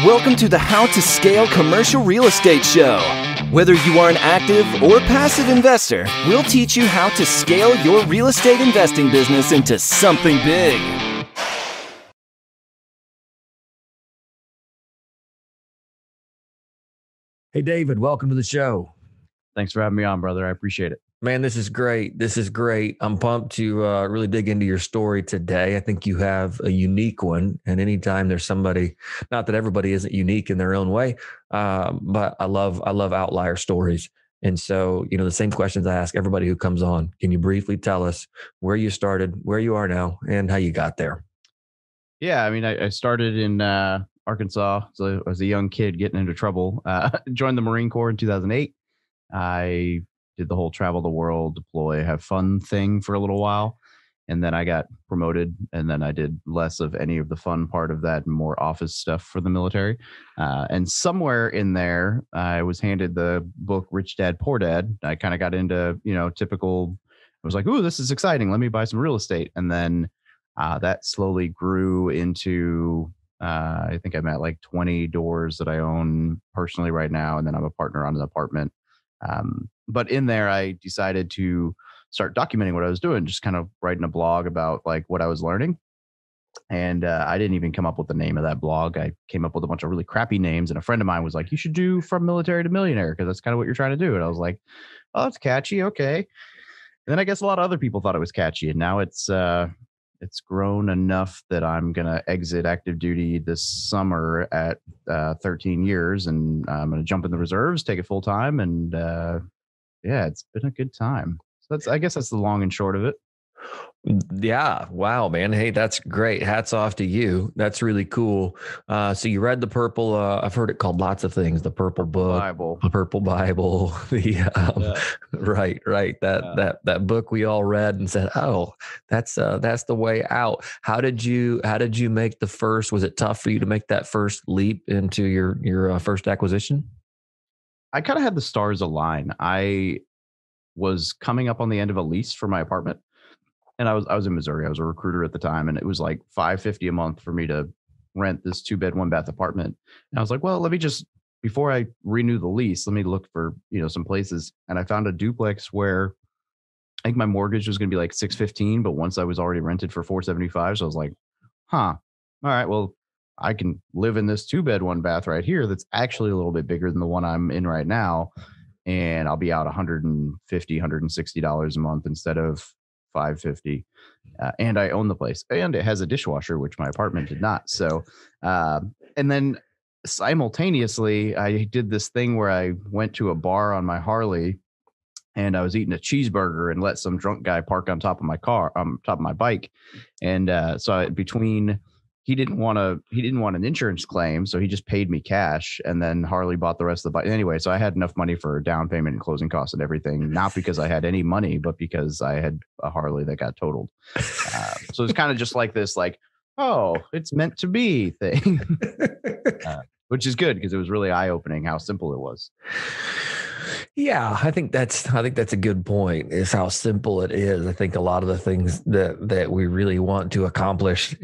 Welcome to the How to Scale Commercial Real Estate Show. Whether you are an active or passive investor, we'll teach you how to scale your real estate investing business into something big. Hey, David, welcome to the show. Thanks for having me on, brother. I appreciate it. Man, this is great. This is great. I'm pumped to really dig into your story today. I think you have a unique one. And anytime there's somebody, not that everybody isn't unique in their own way, but I love outlier stories. And so, the same questions I ask everybody who comes on. Can you briefly tell us where you started, where you are now, and how you got there? Yeah, I mean, I started in Arkansas. So I was a young kid getting into trouble. Joined the Marine Corps in 2008. I did the whole travel the world, deploy, have fun thing for a little while. And then I got promoted. And then I did less of any of the fun part of that and more office stuff for the military. And somewhere in there, I was handed the book, Rich Dad, Poor Dad. I kind of got into, typical, I was like, ooh, this is exciting. Let me buy some real estate. And then that slowly grew into, I think I'm at like 20 doors that I own personally right now. And then I'm a partner on an apartment. But in there, I decided to start documenting what I was doing, just kind of writing a blog about like what I was learning. And I didn't even come up with the name of that blog. I came up with a bunch of really crappy names. And a friend of mine was like, you should do From Military to Millionaire, because that's kind of what you're trying to do. And I was like, oh, that's catchy. Okay. And then I guess a lot of other people thought it was catchy. And now it's grown enough that I'm going to exit active duty this summer at 13 years. And I'm going to jump in the reserves, take it full time. And yeah, it's been a good time. So I guess that's the long and short of it. Yeah. Wow, man. Hey, that's great. Hats off to you. That's really cool. So you read the purple, I've heard it called lots of things, the purple book, the purple Bible, right. That book we all read and said, oh, that's the way out. How did you make the first, was it tough for you to make that first leap into your first acquisition? I kind of had the stars align. I was coming up on the end of a lease for my apartment. And I was in Missouri. I was a recruiter at the time, and it was like $550 a month for me to rent this 2-bed, 1-bath apartment. And I was like, well, let me just, before I renew the lease, let me look for, some places. And I found a duplex where I think my mortgage was going to be like $615, but once I was already rented for $475. So I was like, all right, well, I can live in this 2-bed, 1-bath right here. That's actually a little bit bigger than the one I'm in right now. And I'll be out $150, $160 a month instead of $550, and I own the place, and it has a dishwasher, which my apartment did not. So, and then simultaneously, I did this thing where I went to a bar on my Harley, and I was eating a cheeseburger and let some drunk guy park on top of my car, top of my bike, and he didn't want an insurance claim, so he just paid me cash, and then Harley bought the rest of the bike. Anyway, so I had enough money for a down payment and closing costs and everything, not because I had any money, but because I had a Harley that got totaled. So it's kind of just like this, like, oh, it's meant to be thing, which is good because it was really eye-opening how simple it was. Yeah, I think that's a good point, is how simple it is. I think a lot of the things that we really want to accomplish,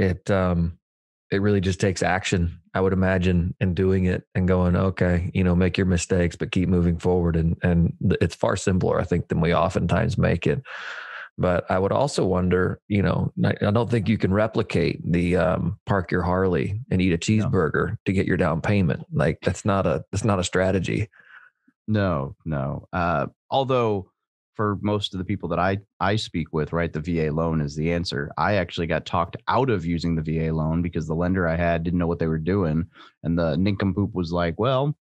it really just takes action, I would imagine, and doing it and going, okay, make your mistakes, but keep moving forward. And it's far simpler, I think, than we oftentimes make it. But I would also wonder, I don't think you can replicate the park your Harley and eat a cheeseburger to get your down payment. Like that's not a strategy. No. Although for most of the people that I speak with, right, the VA loan is the answer. I actually got talked out of using the VA loan because the lender I had didn't know what they were doing. And the nincompoop was like, well,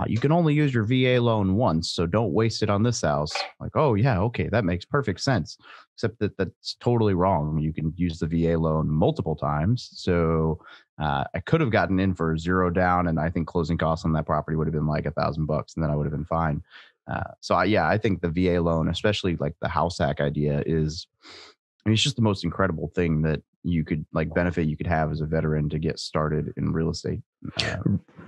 you can only use your VA loan once, so don't waste it on this house. Like, oh yeah, okay, that makes perfect sense. Except that's totally wrong. You can use the VA loan multiple times. So I could have gotten in for 0 down, and I think closing costs on that property would have been like $1,000, and then I would have been fine. I think the VA loan, especially like the house hack idea, it's just the most incredible thing that you could benefit you could have as a veteran to get started in real estate.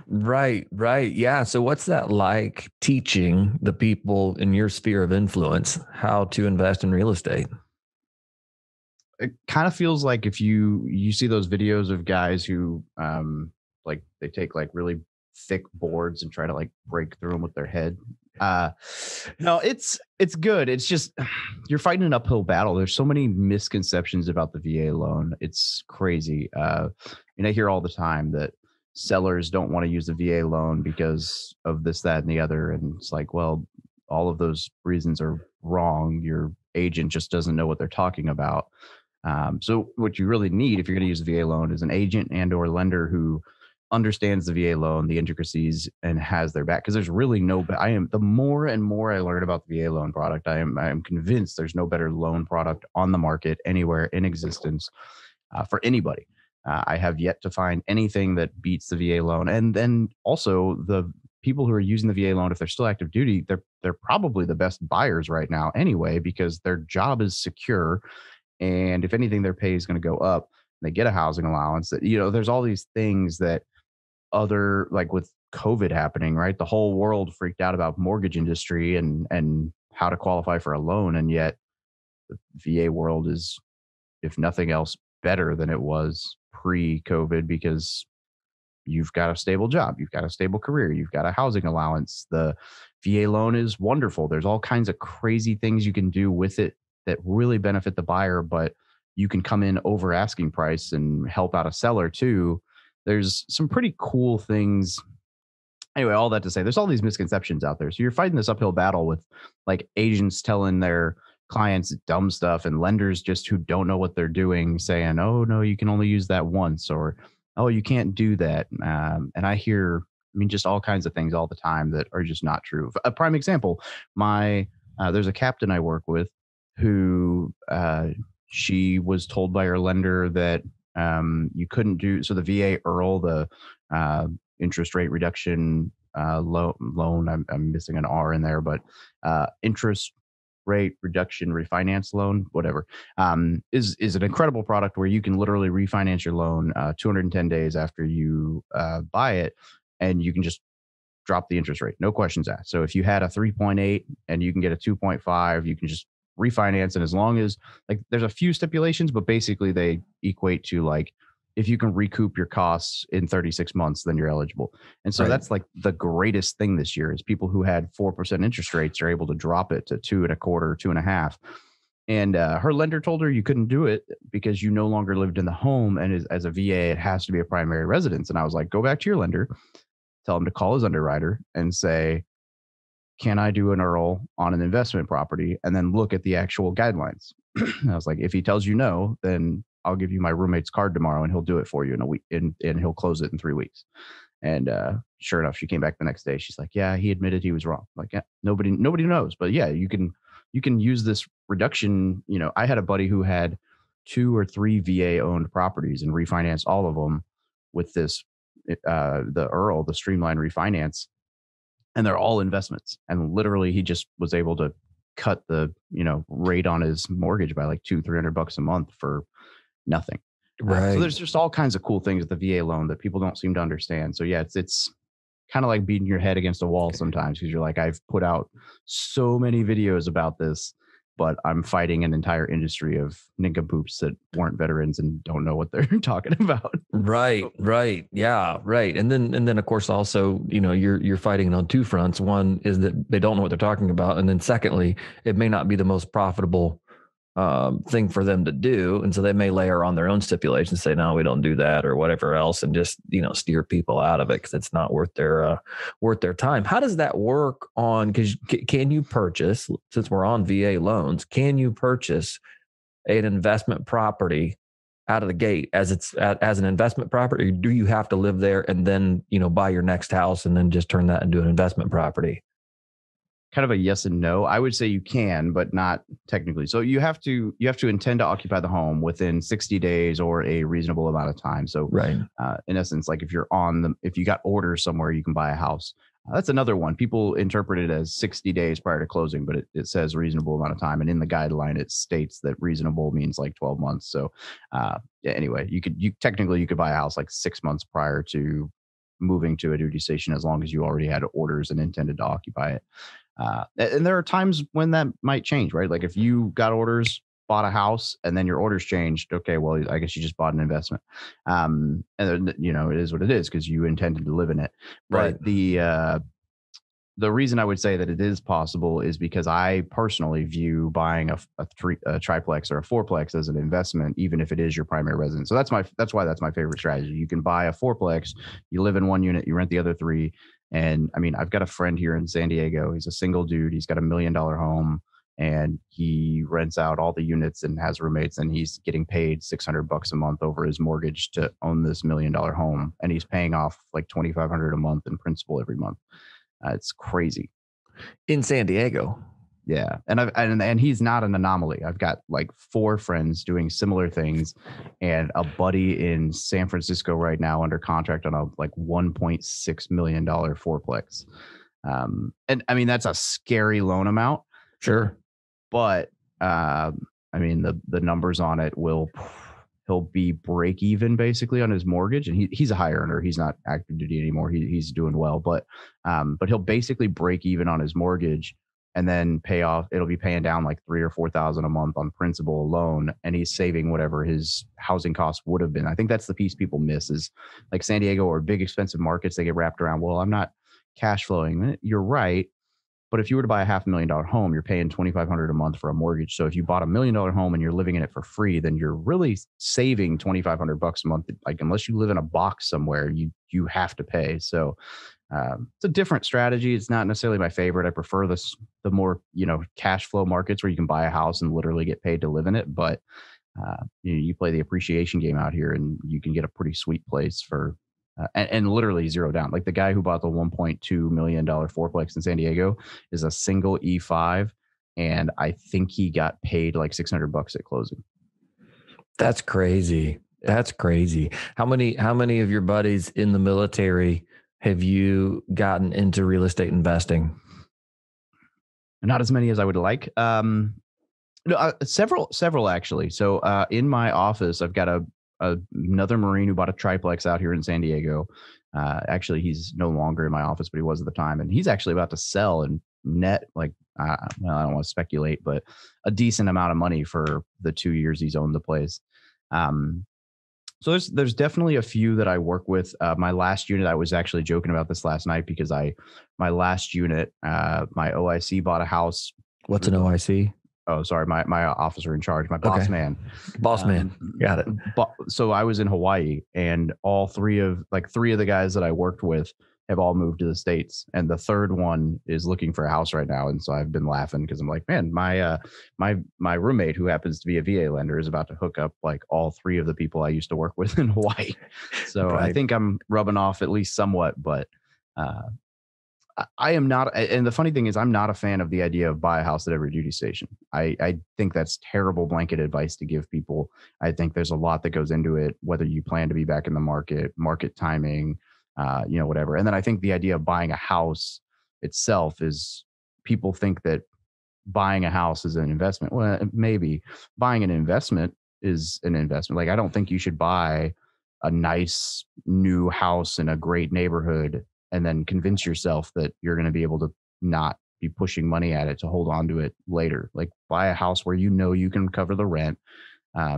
Right. Yeah. So what's that like, teaching the people in your sphere of influence how to invest in real estate? It kind of feels like if you see those videos of guys who like they take like really thick boards and try to like break through them with their head. No, it's good. It's just you're fighting an uphill battle. There's so many misconceptions about the VA loan. It's crazy. And I hear all the time that sellers don't want to use the VA loan because of this, that, and the other. And it's like, well, all of those reasons are wrong. Your agent just doesn't know what they're talking about. So what you really need if you're going to use the VA loan is an agent and or lender who understands the VA loan, the intricacies, and has their back. Because there's really no. The more and more I learn about the VA loan product, I am convinced there's no better loan product on the market anywhere in existence for anybody. I have yet to find anything that beats the VA loan. And then also the people who are using the VA loan, if they're still active duty, they're probably the best buyers right now anyway, because their job is secure. And if anything, their pay is going to go up. They get a housing allowance. That, there's all these things that like with COVID happening, right? The whole world freaked out about mortgage industry and how to qualify for a loan. And yet the VA world is, if nothing else, better than it was pre-COVID because you've got a stable job, you've got a stable career, you've got a housing allowance. The VA loan is wonderful. There's all kinds of crazy things you can do with it that really benefit the buyer, but you can come in over asking price and help out a seller too. There's some pretty cool things. Anyway, all that to say, there's all these misconceptions out there. So you're fighting this uphill battle with like agents telling their clients dumb stuff and lenders just who don't know what they're doing saying, oh, no, you can only use that once, or, oh, you can't do that. And I hear, just all kinds of things all the time that are just not true. A prime example, there's a captain I work with who she was told by her lender that you couldn't do, so the VA IRRL, the interest rate reduction loan, I'm missing an R in there, but interest rate reduction refinance loan, whatever, is an incredible product where you can literally refinance your loan 210 days after you buy it, and you can just drop the interest rate, no questions asked. So if you had a 3.8 and you can get a 2.5, you can just refinance. And as long as, like, there's a few stipulations, but basically they equate to like, if you can recoup your costs in 36 months, then you're eligible. And so that's like the greatest thing this year is people who had 4% interest rates are able to drop it to 2.25, 2.5. And her lender told her you couldn't do it because you no longer lived in the home. And as a VA, it has to be a primary residence. And I was like, go back to your lender, tell him to call his underwriter and say, can I do an IRRL on an investment property? And then look at the actual guidelines. I was like, if he tells you no, then I'll give you my roommate's card tomorrow and he'll do it for you in a week, and he'll close it in 3 weeks. And sure enough, she came back the next day. She's like, yeah, he admitted he was wrong. I'm like, yeah, nobody knows. But yeah, you can use this reduction. I had a buddy who had 2 or 3 VA owned properties and refinanced all of them with this, the IRRL, the streamlined refinance. And they're all investments. And literally he just was able to cut the, rate on his mortgage by like $200-300 a month for nothing. Right. So there's just all kinds of cool things with the VA loan that people don't seem to understand. So yeah, it's kind of like beating your head against a wall sometimes, because you're like, I've put out so many videos about this, but I'm fighting an entire industry of nincompoops that weren't veterans and don't know what they're talking about. Right. Yeah. Right. And then of course, also, you're fighting on 2 fronts. One is that they don't know what they're talking about. And then secondly, it may not be the most profitable thing for them to do. And so they may layer on their own stipulations, say, no, we don't do that or whatever else, and just, steer people out of it because it's not worth their time. How does that work on, because can you purchase, since we're on VA loans, can you purchase an investment property out of the gate as an investment property? Or do you have to live there and then, buy your next house and then just turn that into an investment property? Kind of a yes and no. I would say you can, but not technically. So you have to intend to occupy the home within 60 days or a reasonable amount of time. So in essence, like if you got orders somewhere, you can buy a house. That's another one. People interpret it as 60 days prior to closing, but it says reasonable amount of time. And in the guideline, it states that reasonable means like 12 months. So anyway, you could buy a house like 6 months prior to moving to a duty station, as long as you already had orders and intended to occupy it. And there are times when that might change, right? Like if you got orders bought a house and then your orders changed. Okay, well, I guess you just bought an investment. And then, it is what it is because you intended to live in it. But Right. the reason I would say that it is possible is because I personally view buying a triplex or a fourplex as an investment, even if it is your primary residence. So that's why that's my favorite strategy. You can buy a fourplex, you live in one unit, you rent the other three. And I mean, I've got a friend here in San Diego. He's a single dude. He's got $1 million home and he rents out all the units and has roommates, and he's getting paid $600 a month over his mortgage to own this $1 million home. And he's paying off like $2,500 a month in principal every month. It's crazy. In San Diego. Yeah. And he's not an anomaly. I've got like 4 friends doing similar things and a buddy in San Francisco right now under contract on a like $1.6 million fourplex. And I mean, that's a scary loan amount. Sure. But I mean, the numbers on it he'll be break even basically on his mortgage, and he's a high earner. He's not active duty anymore. He's doing well, but he'll basically break even on his mortgage and then pay off. It'll be paying down like $3,000 or $4,000 a month on principal alone, and he's saving whatever his housing costs would have been. I think that's the piece people miss is like San Diego or big expensive markets. They get wrapped around, well, I'm not cash flowing. You're right. But if you were to buy a $500,000 home, you're paying $2,500 a month for a mortgage. So if you bought $1 million home and you're living in it for free, then you're really saving $2,500 a month. Like unless you live in a box somewhere, you have to pay. So it's a different strategy. It's not necessarily my favorite. I prefer the more cash flow markets where you can buy a house and literally get paid to live in it. But you play the appreciation game out here, and you can get a pretty sweet place for. And literally zero down. Like the guy who bought the $1.2 million fourplex in San Diego is a single E5. And I think he got paid like $600 at closing. That's crazy. That's crazy. How many of your buddies in the military have you gotten into real estate investing? Not as many as I would like. Several actually. So in my office, I've got another Marine who bought a triplex out here in San Diego. Actually, he's no longer in my office, but he was at the time. And he's actually about to sell and net like, I don't want to speculate, but a decent amount of money for the 2 years he's owned the place. So there's definitely a few that I work with. My last unit, I was actually joking about this last night because my last unit, my OIC bought a house. What's an OIC? Oh, sorry. My officer in charge, my boss man. Boss man. Got it. So I was in Hawaii, and all three of the guys that I worked with have all moved to the States. And the third one is looking for a house right now. And so I've been laughing because I'm like, man, my roommate, who happens to be a VA lender, is about to hook up like all 3 of the people I used to work with in Hawaii. So right. I think I'm rubbing off at least somewhat, but I am not. And the funny thing is, I'm not a fan of the idea of buy a house at every duty station. I think that's terrible blanket advice to give people. I think there's a lot that goes into it, whether you plan to be back in the market timing, whatever. And then I think the idea of buying a house itself is, people think that buying a house is an investment. Well, maybe buying an investment is an investment. Like, I don't think you should buy a nice new house in a great neighborhood and then convince yourself that you're going to be able to not be pushing money at it to hold on to it later. Like, buy a house where you can cover the rent. A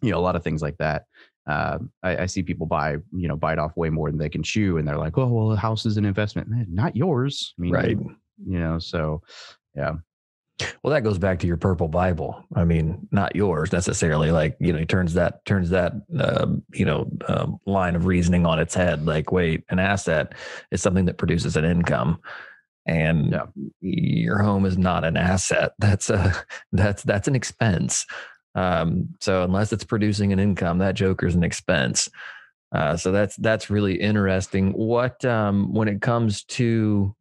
lot of things like that. I see people bite off way more than they can chew, and they're like, "Oh, well, the house is an investment." Man, not yours. I mean, right. So yeah. Well, that goes back to your purple Bible. I mean, not yours necessarily. Like, he turns that line of reasoning on its head. Like, wait, an asset is something that produces an income, and your home is not an asset. That's an expense. So unless it's producing an income, that joker's an expense. So that's really interesting. What when it comes to,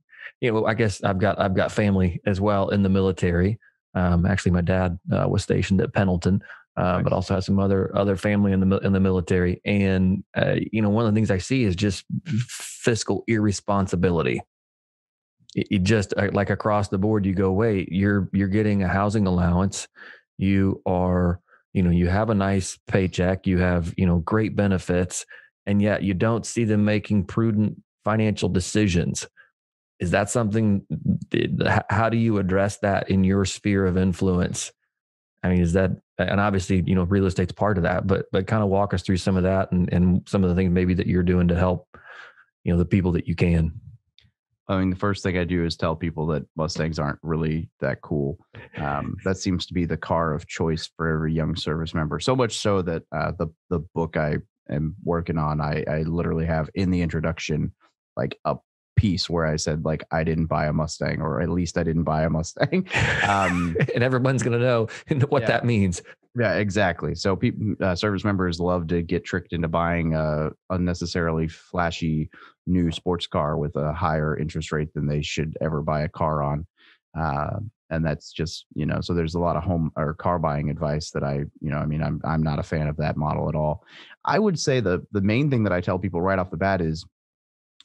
I guess I've got family as well in the military. Actually, my dad was stationed at Pendleton, but also has some other family in the military. And one of the things I see is just fiscal irresponsibility. You just like across the board, you go, wait, you're getting a housing allowance. You are, you have a nice paycheck. You have, great benefits, and yet you don't see them making prudent financial decisions. Is that something? How do you address that in your sphere of influence? I mean, is that, and obviously, real estate's part of that, but kind of walk us through some of that and some of the things maybe that you're doing to help, the people that you can. I mean, the first thing I do is tell people that Mustangs aren't really that cool. That seems to be the car of choice for every young service member. So much so that the book I am working on, I literally have in the introduction like a piece where I said like I didn't buy a Mustang, or at least I didn't buy a Mustang. And everyone's going to know what that means. Yeah, exactly. So people, service members love to get tricked into buying a unnecessarily flashy new sports car with a higher interest rate than they should ever buy a car on. And that's just, so there's a lot of home or car buying advice that I'm not a fan of that model at all. I would say the main thing that I tell people right off the bat is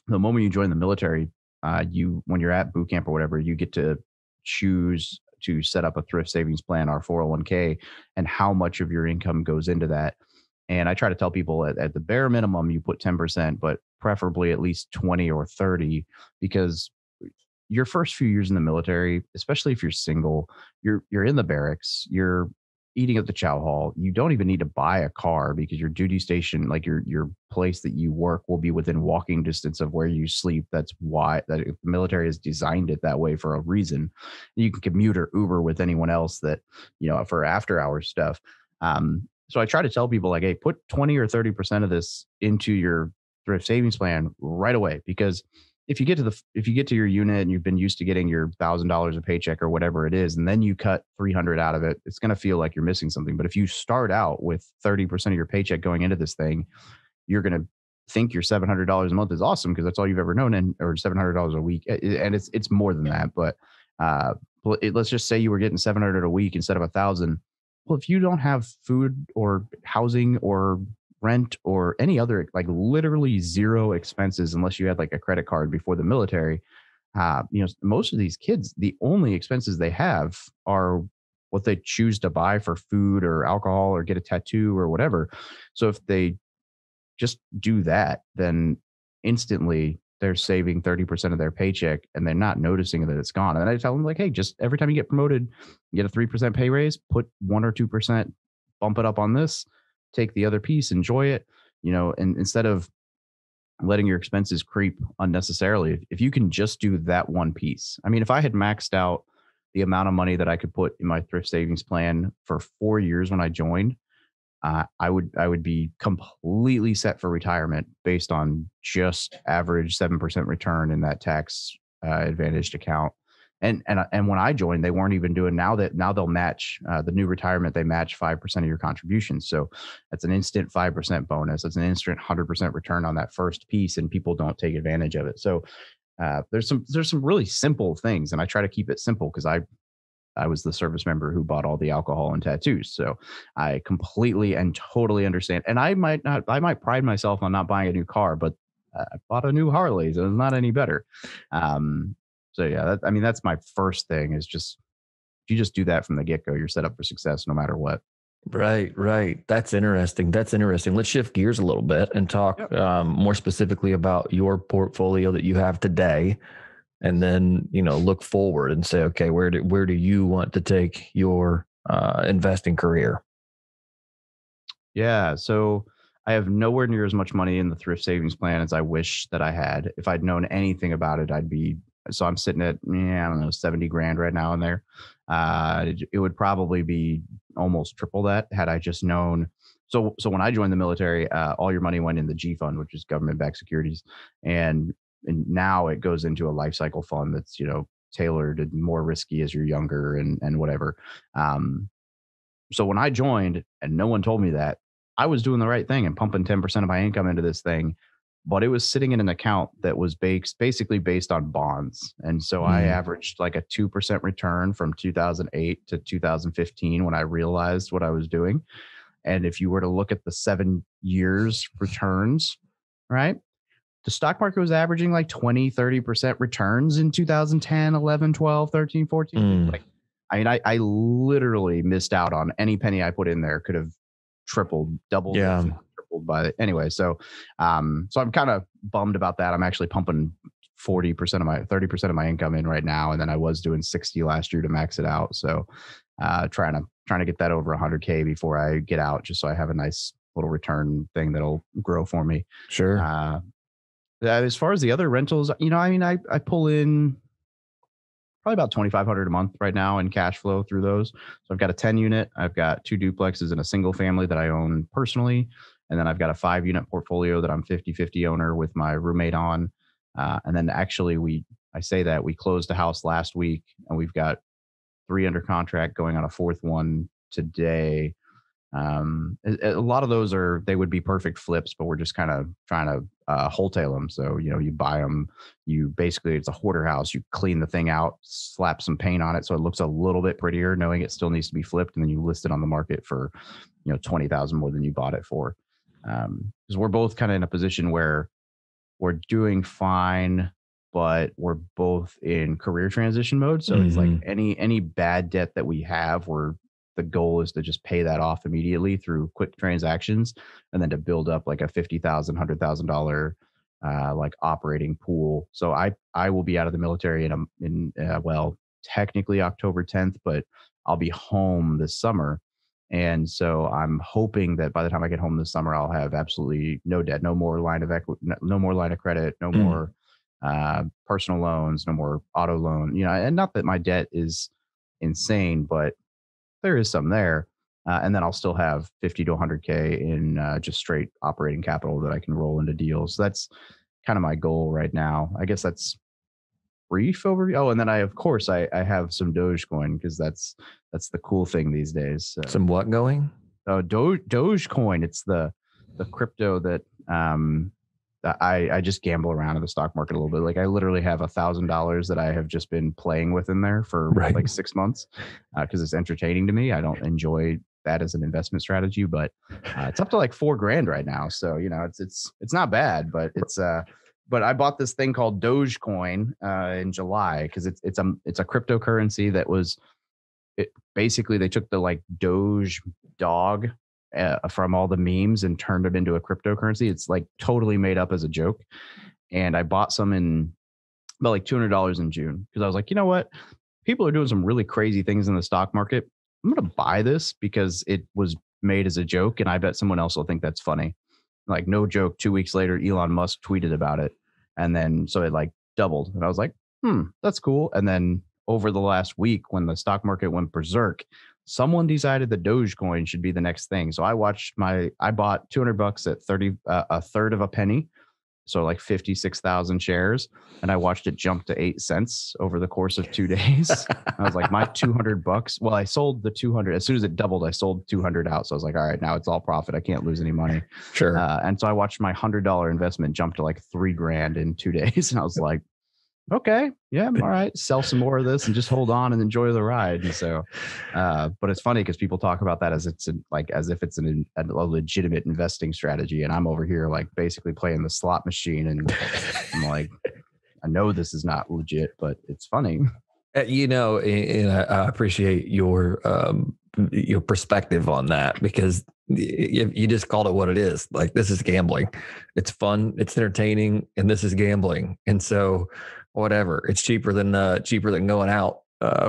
the moment you join the military, when you're at boot camp or whatever, you get to choose to set up a thrift savings plan or 401k and how much of your income goes into that. And I try to tell people at the bare minimum, you put 10%, but preferably at least 20 or 30, because your first few years in the military, especially if you're single, you're in the barracks, you're eating at the chow hall. You don't even need to buy a car because your duty station, like your place that you work, will be within walking distance of where you sleep. That's why the military has designed it that way for a reason. You can commute or Uber with anyone else that, for after hours stuff. So I try to tell people like, hey, put 20 or 30% of this into your thrift savings plan right away, because if you get to your unit and you've been used to getting your $1,000 a paycheck or whatever it is, and then you cut 300 out of it, it's going to feel like you're missing something. But if you start out with 30% of your paycheck going into this thing, you're going to think your $700 a month is awesome because that's all you've ever known, or $700 a week. And it's more than that. But let's just say you were getting $700 a week instead of $1,000. Well, if you don't have food or housing or rent or any other, like literally zero expenses, unless you had like a credit card before the military, most of these kids, the only expenses they have are what they choose to buy for food or alcohol or get a tattoo or whatever. So if they just do that, then instantly they're saving 30% of their paycheck and they're not noticing that it's gone. And I tell them like, hey, just every time you get promoted, you get a 3% pay raise, put 1 or 2%, bump it up on this, take the other piece, enjoy it, and instead of letting your expenses creep unnecessarily, if you can just do that one piece. I mean, if I had maxed out the amount of money that I could put in my thrift savings plan for 4 years when I joined, I would be completely set for retirement based on just average 7% return in that tax advantaged account. And when I joined, they weren't even doing now they'll match the new retirement. They match 5% of your contributions. So that's an instant 5% bonus. That's an instant 100% return on that first piece, and people don't take advantage of it. So there's some really simple things, and I try to keep it simple because I was the service member who bought all the alcohol and tattoos. So I completely and totally understand. And I might pride myself on not buying a new car, but I bought a new Harley, so it's not any better. So yeah, that's my first thing is just, if you just do that from the get-go, you're set up for success no matter what. Right. That's interesting. Let's shift gears a little bit and talk more specifically about your portfolio that you have today. And then, look forward and say, okay, where do you want to take your investing career? Yeah. So I have nowhere near as much money in the thrift savings plan as I wish that I had. If I'd known anything about it, so I'm sitting at, I don't know, 70 grand right now in there. It would probably be almost triple that had I just known. So when I joined the military, all your money went in the G fund, which is government-backed securities. And now it goes into a life cycle fund that's, tailored and more risky as you're younger and whatever. So when I joined and no one told me that, I was doing the right thing and pumping 10% of my income into this thing, but it was sitting in an account that was basically based on bonds. And so I averaged like a 2% return from 2008 to 2015 when I realized what I was doing. And if you were to look at the 7 years returns, right? The stock market was averaging like 20, 30% returns in 2010, 11, 12, 13, 14. I literally missed out on any penny I put in there. Could have tripled, doubled, tripled by it. Anyway. So I'm kind of bummed about that. I'm actually pumping 30% of my income in right now. And then I was doing 60 last year to max it out. So Trying to get that over 100K before I get out, just so I have a nice little return thing that'll grow for me. Sure. As far as the other rentals, I pull in probably about 2,500 a month right now in cash flow through those. So I've got a 10 unit, I've got 2 duplexes and a single family that I own personally. And then I've got a 5 unit portfolio that I'm 50-50 owner with my roommate on. And then actually we closed a house last week and we've got 3 under contract, going on a 4th one today. A lot of those they would be perfect flips, but we're just kind of trying to wholesale them. So, you buy them, it's a hoarder house. You clean the thing out, slap some paint on it so it looks a little bit prettier, knowing it still needs to be flipped. And then you list it on the market for, 20,000 more than you bought it for. Because we're both kind of in a position where we're doing fine, but we're both in career transition mode. So it's like any bad debt that we have, the goal is to just pay that off immediately through quick transactions, and then to build up like a $50,000, $100,000 like operating pool. So I will be out of the military technically October 10th, but I'll be home this summer. And so I'm hoping that by the time I get home this summer, I'll have absolutely no debt, no more line of equity, no more line of credit, no more personal loans, no more auto loan, and not that my debt is insane, but there is some there. And then I'll still have 50 to 100K in just straight operating capital that I can roll into deals. So that's kind of my goal right now. I guess that's brief overview. Oh, and then I have some Dogecoin, because that's the cool thing these days. Some what going? Oh, Dogecoin. It's the crypto that I just gamble around in the stock market a little bit. Like I literally have $1,000 that I have just been playing with in there for like 6 months because it's entertaining to me. I don't enjoy that as an investment strategy, but it's up to like $4,000 right now. So it's not bad, but but I bought this thing called Dogecoin in July because it's a cryptocurrency that was basically they took the like Doge dog from all the memes and turned them into a cryptocurrency. It's like totally made up as a joke. And I bought some in about like $200 in June because I was like, you know what? People are doing some really crazy things in the stock market. I'm going to buy this because it was made as a joke. And I bet someone else will think that's funny. Like no joke. 2 weeks later, Elon Musk tweeted about it. And then so it like doubled. And I was like, that's cool. And then over the last week, when the stock market went berserk, someone decided the Dogecoin should be the next thing. So I bought $200 at 30, a third of a penny. So like 56,000 shares. And I watched it jump to 8 cents over the course of 2 days. I was like, my $200. Well, I sold the 200. As soon as it doubled, I sold 200 out. So I was like, all right, now it's all profit. I can't lose any money. Sure. And so I watched my $100 investment jump to like $3,000 in 2 days. And I was like, okay, yeah, all right, sell some more of this and just hold on and enjoy the ride. And so, but it's funny because people talk about that as if it's a legitimate investing strategy, and I'm over here like basically playing the slot machine, and I'm like, I know this is not legit, but it's funny. And I appreciate your perspective on that, because you just called it what it is. Like, this is gambling. It's fun, it's entertaining, and this is gambling. And so whatever, it's cheaper than going out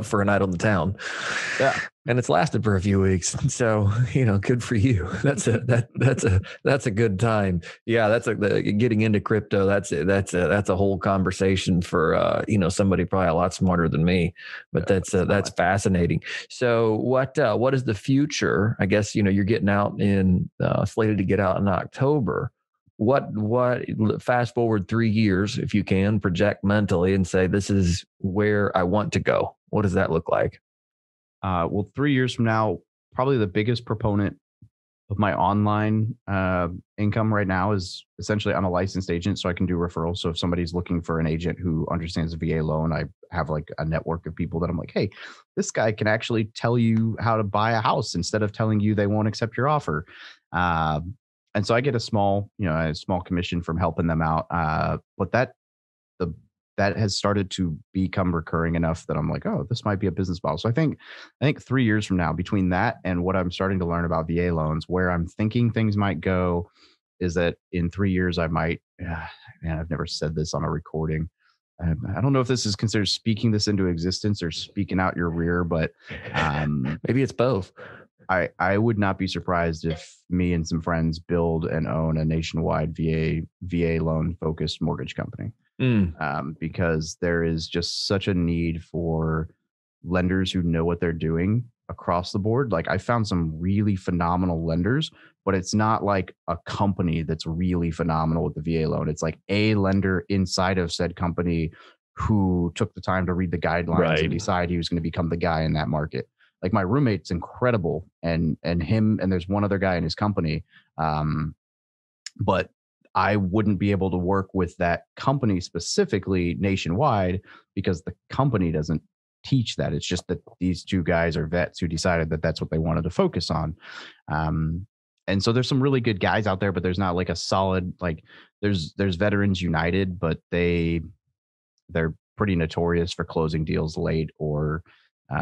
for a night on the town. Yeah. And it's lasted for a few weeks. So, good for you. That's a good time. Yeah. Getting into crypto. That's a whole conversation for, somebody probably a lot smarter than me, but that's fascinating. So what is the future? I guess, you're getting out slated to get out in October. What fast forward 3 years, if you can project mentally and say, this is where I want to go. What does that look like? Well, 3 years from now, probably the biggest proponent of my online income right now is essentially I'm a licensed agent, so I can do referrals. So if somebody's looking for an agent who understands the VA loan, I have like a network of people that I'm like, hey, this guy can actually tell you how to buy a house instead of telling you they won't accept your offer. And so I get a small commission from helping them out. But that has started to become recurring enough that I'm like, oh, this might be a business model. So I think 3 years from now, between that and what I'm starting to learn about VA loans, where I'm thinking things might go is that in 3 years, I might, man, I've never said this on a recording. I don't know if this is considered speaking this into existence or speaking out your rear, but maybe it's both. I would not be surprised if me and some friends build and own a nationwide VA loan focused mortgage company. Because there is just such a need for lenders who know what they're doing across the board. Like I found some really phenomenal lenders, but it's not like a company that's really phenomenal with the VA loan. It's like a lender inside of said company who took the time to read the guidelines and decide he was going to become the guy in that market. Like my roommate's incredible, and him, and there's one other guy in his company, but I wouldn't be able to work with that company specifically nationwide because the company doesn't teach that. It's just that these two guys are vets who decided that that's what they wanted to focus on. And so there's some really good guys out there, but there's not like a solid, like there's Veterans United, but they're pretty notorious for closing deals late or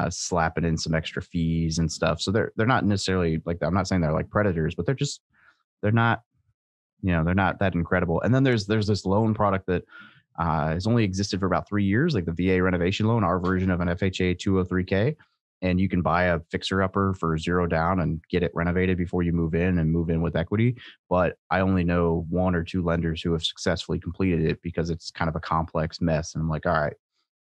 slapping in some extra fees and stuff. So they're not necessarily like, I'm not saying they're like predators, but they're not that incredible. And then there's this loan product that has only existed for about 3 years, like the VA Renovation Loan, our version of an FHA 203K. And you can buy a fixer upper for 0 down and get it renovated before you move in and move in with equity. But I only know 1 or 2 lenders who have successfully completed it because it's kind of a complex mess. And I'm like, all right,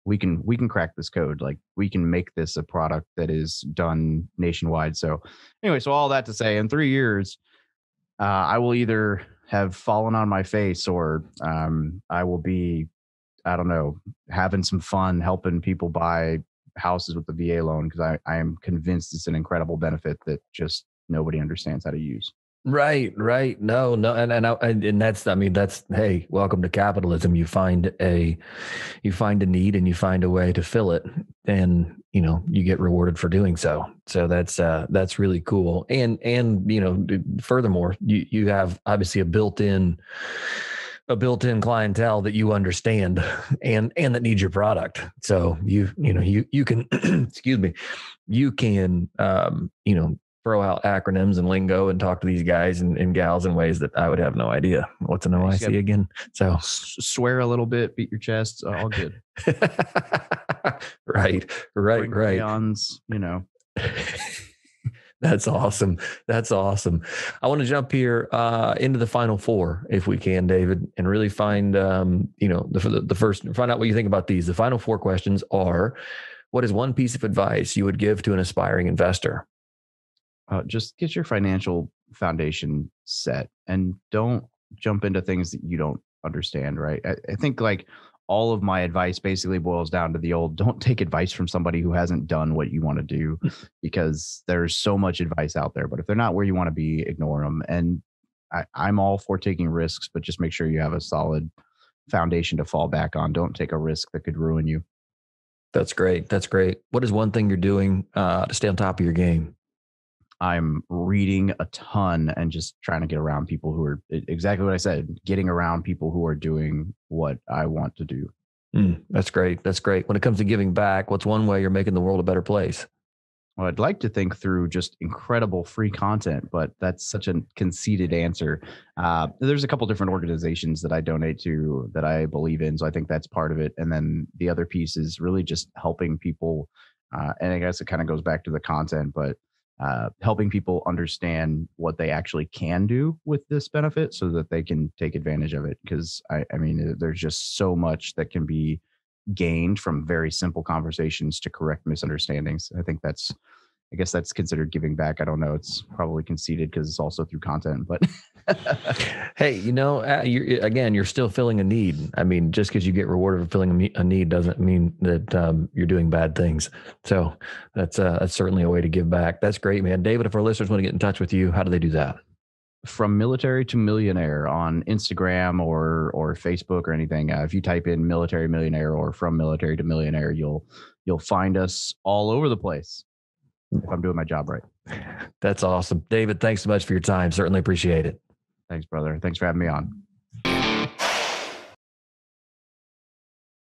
we can crack this code. Like we can make this a product that is done nationwide. So anyway, so all that to say, in 3 years, I will either have fallen on my face or I will be, I don't know, having some fun helping people buy houses with the VA loan, because I am convinced it's an incredible benefit that just nobody understands how to use. Right. No. And that's, I mean, that's, hey, welcome to capitalism. You find a need and you find a way to fill it, and, you get rewarded for doing so. So that's really cool. And, furthermore, you have obviously a built-in clientele that you understand and that needs your product. So you can, excuse me, you can, throw out acronyms and lingo and talk to these guys and gals in ways that I would have no idea. What's an OIC again? So swear a little bit, beat your chest, all good. Right. Crayons, That's awesome. I want to jump here into the final 4, if we can, David, and really find, the first, find out what you think about these. The final 4 questions are: what is one piece of advice you would give to an aspiring investor? Just get your financial foundation set and don't jump into things that you don't understand, right? I think like all of my advice basically boils down to the old, don't take advice from somebody who hasn't done what you want to do, because there's so much advice out there. But if they're not where you want to be, ignore them. And I'm all for taking risks, but just make sure you have a solid foundation to fall back on. Don't take a risk that could ruin you. That's great. What is one thing you're doing to stay on top of your game? I'm reading a ton and just trying to get around people who are exactly what I said, getting around people who are doing what I want to do. That's great. When it comes to giving back, what's one way you're making the world a better place? Well, I'd like to think through just incredible free content, but that's such a conceited answer. There's a couple different organizations that I donate to that I believe in. So I think that's part of it. And then the other piece is really just helping people. And I guess it kind of goes back to the content, but helping people understand what they actually can do with this benefit so that they can take advantage of it. Because I mean, there's just so much that can be gained from very simple conversations to correct misunderstandings. I guess that's considered giving back. I don't know. It's probably conceited because it's also through content, but hey, you're still filling a need. I mean, just because you get rewarded for filling a need doesn't mean that you're doing bad things. So that's certainly a way to give back. That's great, man. David, if our listeners want to get in touch with you, how do they do that? From Military to Millionaire on Instagram or Facebook or anything. If you type in Military Millionaire or From Military to Millionaire, you'll find us all over the place. If I'm doing my job right. That's awesome. David, thanks so much for your time. Certainly appreciate it. Thanks, brother. Thanks for having me on.